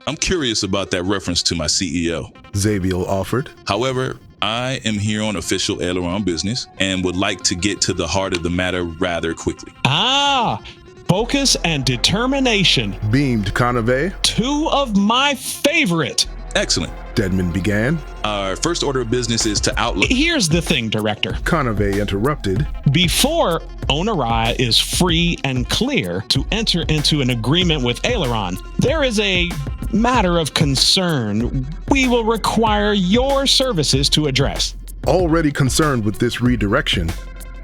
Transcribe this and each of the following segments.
I'm curious about that reference to my CEO. Xavial offered. However, I am here on official Aileron business and would like to get to the heart of the matter rather quickly. Focus and determination. Beamed Conoveh. Two of my favorite. Excellent. Dedmon began. Our first order of business is to outlook. Here's the thing, Director. Conoveh interrupted. Before Onarai is free and clear to enter into an agreement with Aileron, there is a matter of concern we will require your services to address. Already concerned with this redirection,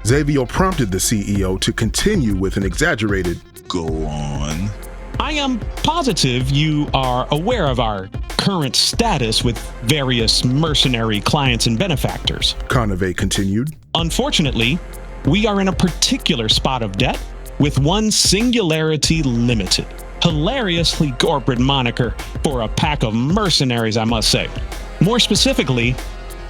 Xavial prompted the CEO to continue with an exaggerated, "Go on." I am positive you are aware of our current status with various mercenary clients and benefactors. Conoveh continued. Unfortunately, we are in a particular spot of debt with one Singularity Limited. Hilariously corporate moniker for a pack of mercenaries, I must say. More specifically,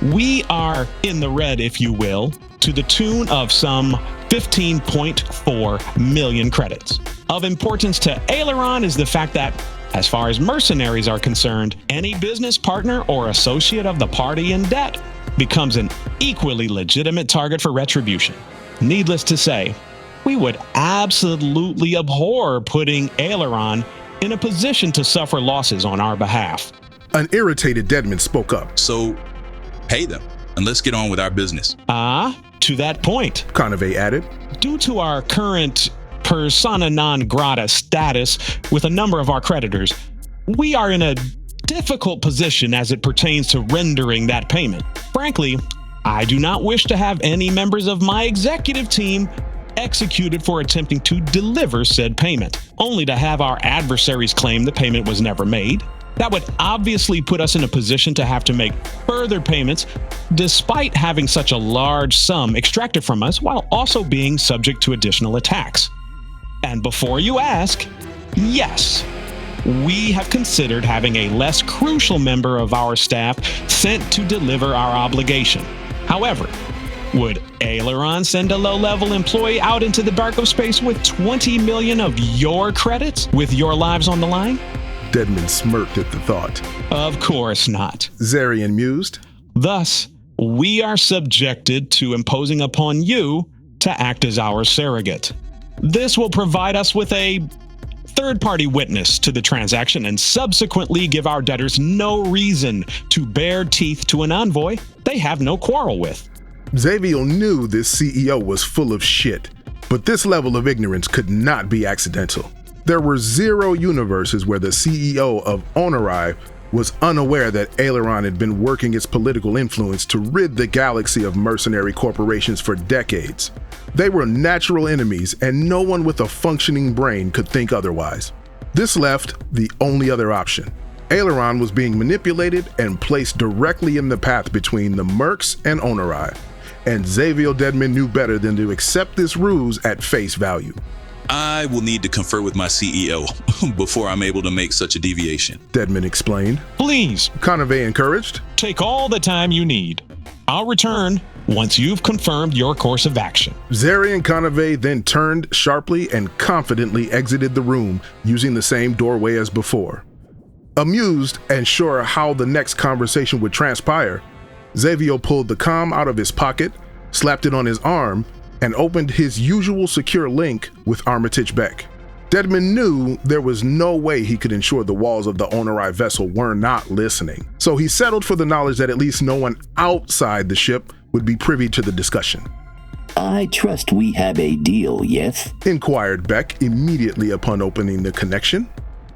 we are in the red, if you will, to the tune of some 15.4 million credits. Of importance to Aileron is the fact that, as far as mercenaries are concerned, any business partner or associate of the party in debt becomes an equally legitimate target for retribution. Needless to say, we would absolutely abhor putting Aileron in a position to suffer losses on our behalf. An irritated Dedmon spoke up. So, pay them, and let's get on with our business. To that point, Conoveh added. Due to our current persona non grata status with a number of our creditors, we are in a difficult position as it pertains to rendering that payment. Frankly, I do not wish to have any members of my executive team executed for attempting to deliver said payment, only to have our adversaries claim the payment was never made. That would obviously put us in a position to have to make further payments despite having such a large sum extracted from us while also being subject to additional attacks. And before you ask, yes, we have considered having a less crucial member of our staff sent to deliver our obligation. However, would Aileron send a low-level employee out into the dark of space with 20 million of your credits with your lives on the line? Dedmon smirked at the thought. Of course not. Zsarian mused. Thus, we are subjected to imposing upon you to act as our surrogate. This will provide us with a third-party witness to the transaction and subsequently give our debtors no reason to bare teeth to an envoy they have no quarrel with. Xavial knew this CEO was full of shit, but this level of ignorance could not be accidental. There were 0 universes where the CEO of Onarai was unaware that Aileron had been working its political influence to rid the galaxy of mercenary corporations for decades. They were natural enemies, and no one with a functioning brain could think otherwise. This left the only other option. Aileron was being manipulated and placed directly in the path between the Mercs and Onarai, and Xavial Dedmon knew better than to accept this ruse at face value. I will need to confer with my CEO before I'm able to make such a deviation. Dedmon explained. Please, Conoveh encouraged. take all the time you need. I'll return once you've confirmed your course of action. Zsarian Conoveh then turned sharply and confidently exited the room using the same doorway as before. Amused and sure how the next conversation would transpire, Xavial pulled the comm out of his pocket, slapped it on his arm, and opened his usual secure link with Armitage Beck. Dedmon knew there was no way he could ensure the walls of the Onarai vessel were not listening, so he settled for the knowledge that at least no one outside the ship would be privy to the discussion. I trust we have a deal, yes? Inquired Beck immediately upon opening the connection.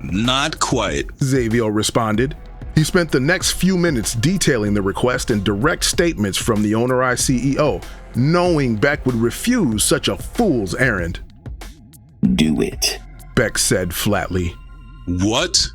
Not quite. Xavial responded. He spent the next few minutes detailing the request and direct statements from the Onarai CEO, knowing Beck would refuse such a fool's errand. Do it, Beck said flatly. What?